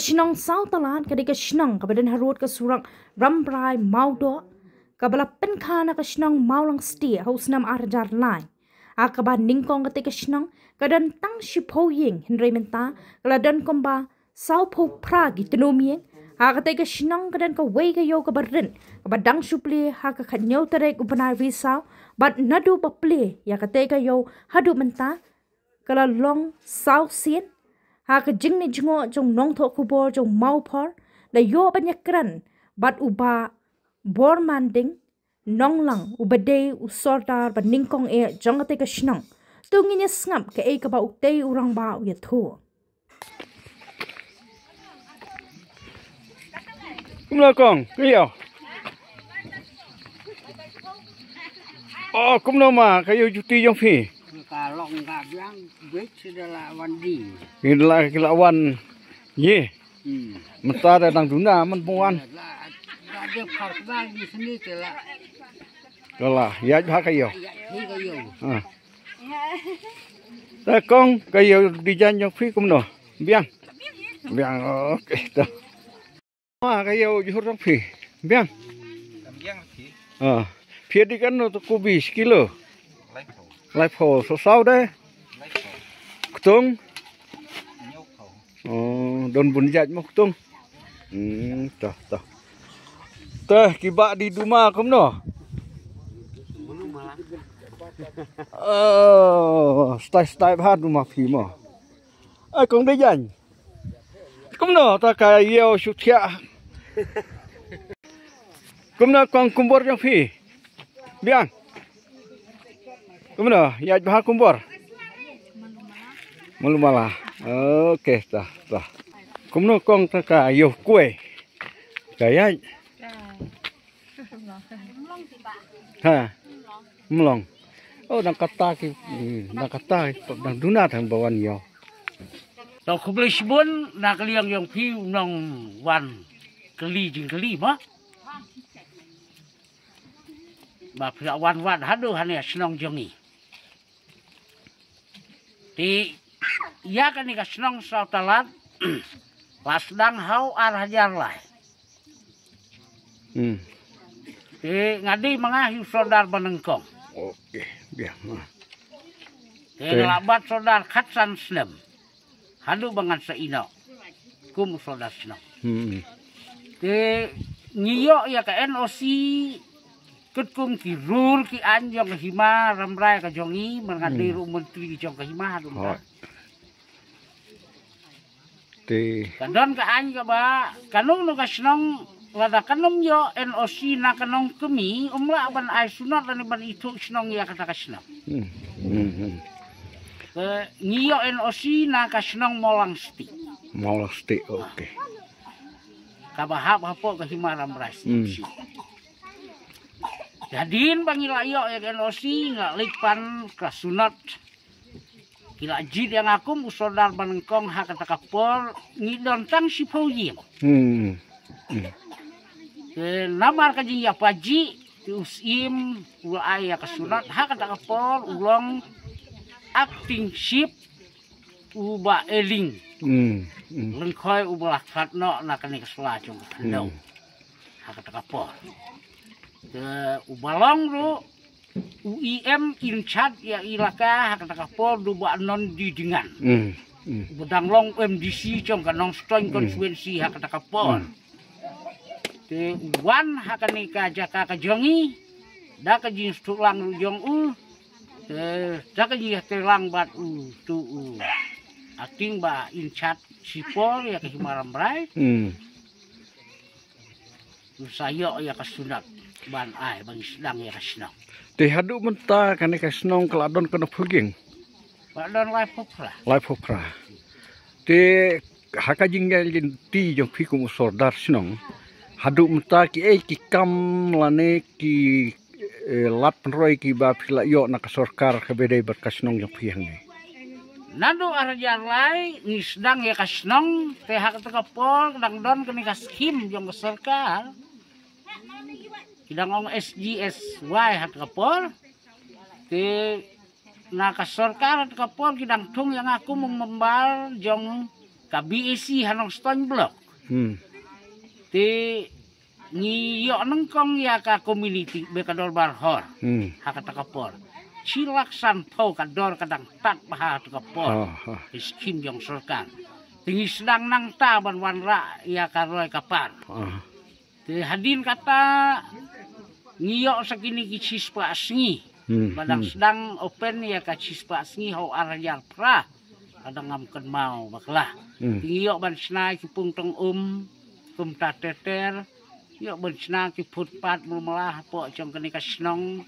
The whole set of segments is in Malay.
Kasinong sau talan kadi kasinong kabadan harut kasurang rambrai maudo kabala penkana kasinong maulang sti hausnam arjar lai. Akaba ningkong kati kasinong kadan tang shipoying Henry menta kaladan komba sau po pragi tenomiyeng. Hakate kasinong kadan ka way kayo kabarin kabadang supli haka kanyaw tarek upanay risau bat nadu papli yakate kayo hadu menta kalalong sau sin. Haka jing ni jingo jong nong to kubor jong mau por la yo banyakran bat uba bor manding nong lang ubade usordar ba ningkong e jong ate ka shnong tungin ya ngam ke e ka ba ukte urang ba ya thu Kumla kong kayo oh kumno ma kayo juti jong phi kalau nggak bilang duit sudah wandi. Kilawan ye. Mesta datang duna menpuan. Ada parkban di sini telah. Kalah ya ha kayo. Ini kayu. Ta kong kayo dijan jong phi kumno. Biang. Biang oke ta. Ma kayo juhur jong phi. Biang. Biang phi. Phi di kan to kubi kilo. Lai phô số 6 đấy. Tung. Don bun jaj mo tung. Tah tah. Teh kiba di duma kom no. Style hat duma phi mo. Ai kong đây dành. Kom no ta ka yeo su thia. Kom no kong kumbor jong phi. Biang. Kumno, ya bah kumbor. Malu malah. Oke, tah. Kumno kong taka yo kue. Kaya. Ha. Melong. Oh, nang kata nang duna thang bawan yo. Tau kubli sibun nak liang yang phi nong wan keli jing keli ma. Ba phi wan hadu hanya senong jongi. Di ya kan ni kasenong sa talat lasdang hau arhajar lai. Di ngadi mangah saudar banengkong. Oke, biar. Di labat saudar katsan snem. Hadu bangan sa ino. Kum saudar senong. Di ngiyo ya ka NOC kung kirur ki anjong hima ramrai ka jongi mangadiru menteri jong ka hima hadu ka. Te Kadon ka anj ka ba kanung no kasnong lada kanum yo NOC na kanong kemi umla ban ay sunat ni ban itu snong ya kata kasnong. Ngiyo NOC na kasnong molang sti. Molang sti oke. Kabahap hapo ka hima ramrai sti. Jadiin pangilayo ya NOC nggak lipan kasunat kila jid yang aku musodar banengkong hak kata kapol ngidon tang si poying. Namar kaji ya paji diusim ula ayah kasunat hak kata kapol ulong acting ship uba eling. Lengkoi uba katno nak kene kesela cung kendong hak kata kapol. Ubalong ru UIM inchat ya ilaka hak kapol duba non didingan. Bedang long MDC com kanong strong konsuensi hak kapol. Te wan hak nika jaka kajongi da ka jin tulang ru jong da ka jin telang bat tu acting ba inchat sipol ya kehimaram brai. Sayo ya kasunat. Ban ai bang sedang ya kasnong. Te hadu menta kane kasnong keladon kono phuging. Keladon lai popra. Lai popra. Te haka jinggal ti jong phi kum sordar snong. Hadu menta ki kam lane ki lat penroi ki ba phila yo nak sorkar kabedai berkasnong jong phi hang ni. Nando arjar lai ni sedang ya kasnong te hak kapol kadang don kene kaskim jong sorkar. Kidang ong SGSY hat kapol ke nakasorkar hat kapol kidang tung yang aku membal jong ka BAC hanong stone block. Te ngiyok nengkong ya ka community bekador barhor. Hakatakapor. Silaksan po kador kadang tat baha takapor. Iskim yang serkan. Tinggi sedang nang taban wanra ya karoy kapar. Te hadin kata ngiyok sakini kicispa asngi. Badang sedang open ya ka cispa asngi hau arayar pra. Kadang ngamken mau baklah. Ngiyok ban snai kipung tong kum tateter. Yok bersna ki footpath mulmalah po jong kene kasnong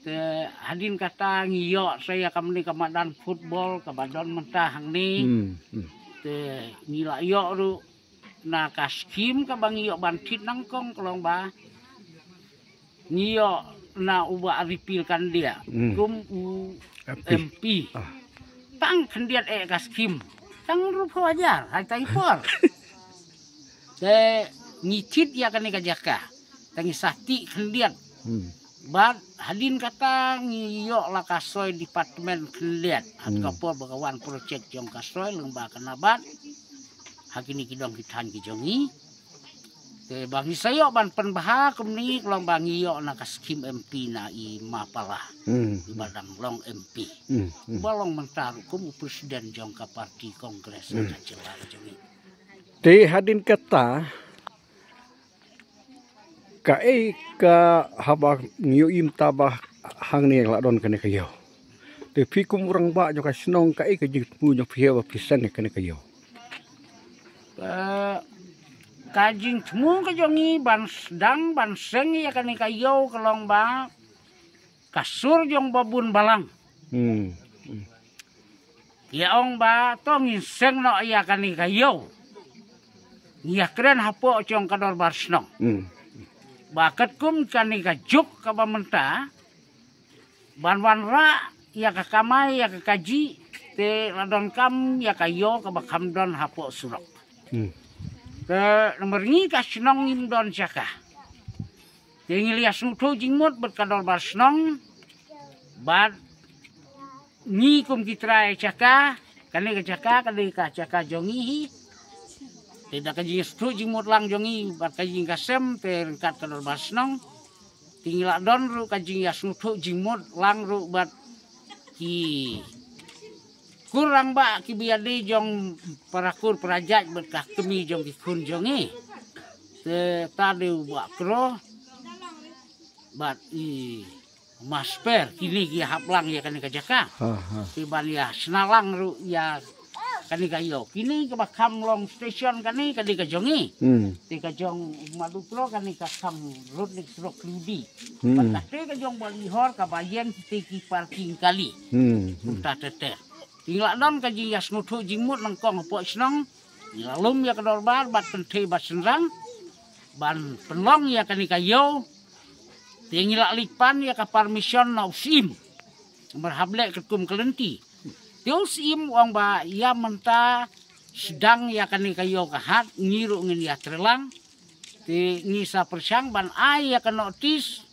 te hadin kata ngiyok saya kamni kamadan football kabadon mentah hang ni te ngila yok ru na kaskim ka bang yok bantit nangkong kelong ba ngiyok na uba ripilkan dia kum MP tang kendiat kaskim tang rupo ajar hai taipor te ngicit ya kan kajaka tangi sati kendian bad hadin kata ngiyok la kasoy departemen kendian hat kapor bagawan projek jong kasoy lembah kenabat hakini kidong kitan kijongi te bangi sayo ban penbaha kemni kelong bangi yok na kaskim MP na i mapala di badang long MP balong mentaru kum presiden jong ka parti kongres na jela jongi te hadin kata ka haba ngiyim tabah hang ni ladon kene kayo te fikum urang ba jo ka snong ka ka jit pu jo fiwa pisan kene kayo kajing temu ka jongi ban sedang ban seng ya kene kayo kelong ba kasur jong babun balang ya ong ba tongin seng no ya kene kayo ya keren hapo jong kador barsnong bakat kum kani ka juk ka bamenta banwan ra ya ka kamai ya ka kaji te ladon kam ya ka yo ka bakam don hapo surok te nomor ni ka snong im don jaka te ngilia suto jingmut berkador barsnong bad ni kum kitra jaka kani ka jaka jongi tidak kajing stu jimut lang jongi bat kajing kasem te rengkat kador basnong tinggal don ru kajing ya snutu jimut lang ru bat ki kurang ba ki biade jong parakur perajat berkah kemi jong ki kun jongi te tade ba kro bat i masper kini ki haplang ya kan kajaka ti ban ya senalang ru ya kani kayo kini ke bakam long station kani ka jongi ti ka jong madupro kani ka kam road nek trok ludi patate ka jong balihor ka bayen ti ki parking kali ta teter tinggal don ka ji yas nutu jingmut nangkong po snong ngalum ya kador bar bat pente bat senrang ban penlong ya kani kayo tinggal lipan ya ka permission na usim berhablek kekum kelenti Tius im uang ba ya menta sedang ya kani kayo kahat ngiru ngin ya trelang ti ngisa persang ban ai ya kan notis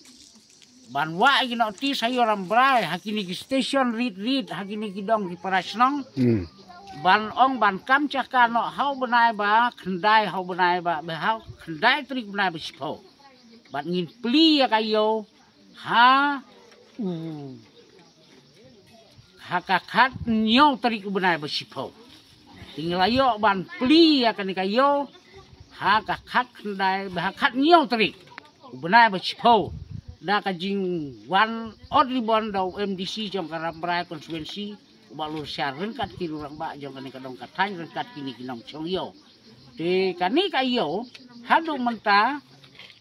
ban wa gi notis ayo rambrai hakini ki station read hakini ki dong ki parasnong ban ong ban kam caka no hau benai ba kendai hau benai ba hau kendai trik benai ba sipo ban ngin pli ya kayo ha hakakat nyaw tarik benai besipo tinggal ayo ban pli ya kan kayo hakakat kendai hakat nyaw tarik benai besipo da kajing wan odribon dau MDC jom karambrai konstituensi balur syar rengkat ki urang ba jom kan kadong katany rengkat kini kinong chongyo te kani kayo hadu menta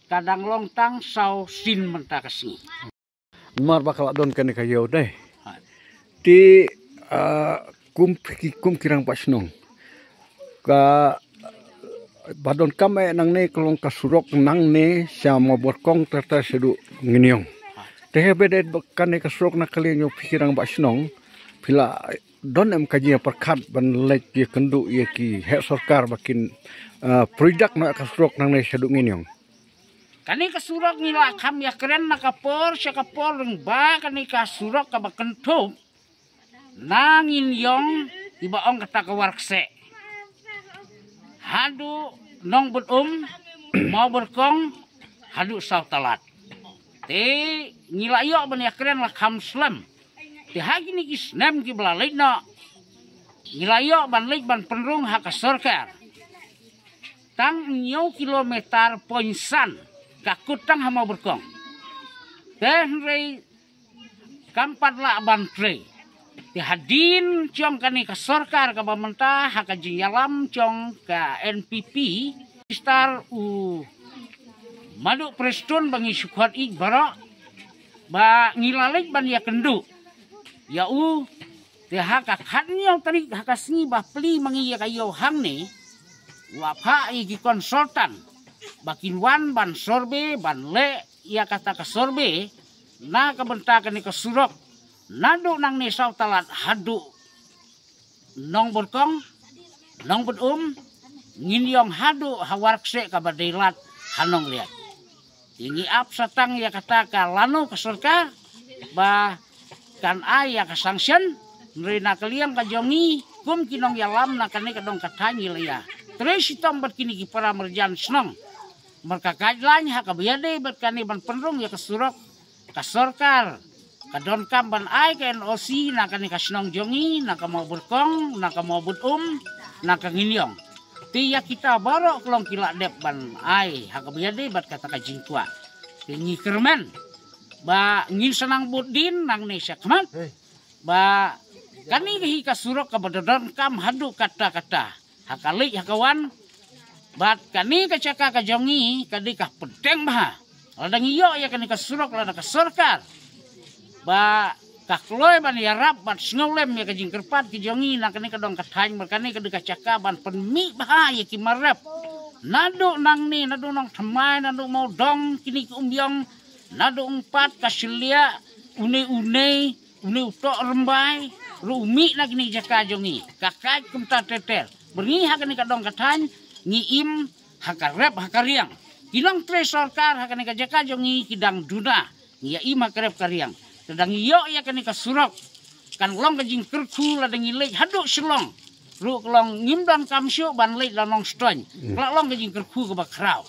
kadang longtang sau sin menta kasi mar bakal don kan kayo deh ti kum kirang pasnong ka badon kame nang ne kelong kasurok nang ne sama borkong terta sedu nginiong teh bede kan ne kasurok na kalinyo pikirang pasnong pila don em kaji perkat ban lek ye kendu ye ki hek sarkar bakin produk na kasurok nang ne sedu nginiong kani kasurok nila kam ya keren na kapor siya kapor ba kani kasurok ka bakentup nangin yong iba ong kata kawarkse hadu nong mau berkong hadu sautalat. Te ngilayo ban yakren la kamslam. Te hagi ni kisnem ki belalai na. Ngilayo ban lek ban penrung haka sorkar. Tang nyo kilometer poinsan kakutang hama berkong. Te rei kampat la ban tre. Te hadin ciong kani ka sorkar ka bamenta haka jinyalam ciong ka NPP star madu preston bangi syukuat bara ba ngilalik ban ya kendu ya te haka kanyo tadi haka singi ba pli mangi ya kayo hang ni wapa igi konsultan bakin wan ban sorbe ban le ya kata ka sorbe na kabentakan ni kasurok nado nang ni sautalat hadu nong berkong nong nginyong hadu hawarkse ka badailat hanong liat ini ap satang ya kata ka lano ka surka ba kan ay ya ka sanction nrina kaliang ka jongi kum kinong yalam na kani kadong katanyi liya tres itom bat kini para merjan snong merkakadlan ha ka biade bat kani ban penrung ya ka surok ka sorkar kadon kam ban ay ka NOC na kani ka snong jongi na ka mau berkong na ka mau na ka nginyong tiya kita baru kelong kila dep ban ai hakabiade bat kata ka jingtua tingi kermen ba ngin senang budin nang ne sakman ba kani hi ka surok ka badodon kam hadu kata-kata hakali hakawan bat kani ka caka ka jongi kadi ka pedeng bah ladang iyo ya kani ka surok lada ka sorkar ba kakloy ban yarap ban ngolem ya kajing kerpat ki jongi na kani kadong katany merkani kadi kacaka ban penmi bahaya ki marap nado nang ni nado nang thamai nado mau dong kini ki umbyong nado umpat kasilia une utok rembai rumi na kini jaka jongi kakaj kumta tetel berngi ha kani kadong katany ngiim hakarep hakariang kinong tre sorkar ha kani kajaka jongi kidang duna ngia im hakarep kariang sedang iyo ya kani kasurok kan long kajing kerku ladang ilek haduk selong ru kelong ngimdan kamsyo ban lek lanong stoin kelak long kajing kerku ke bakrau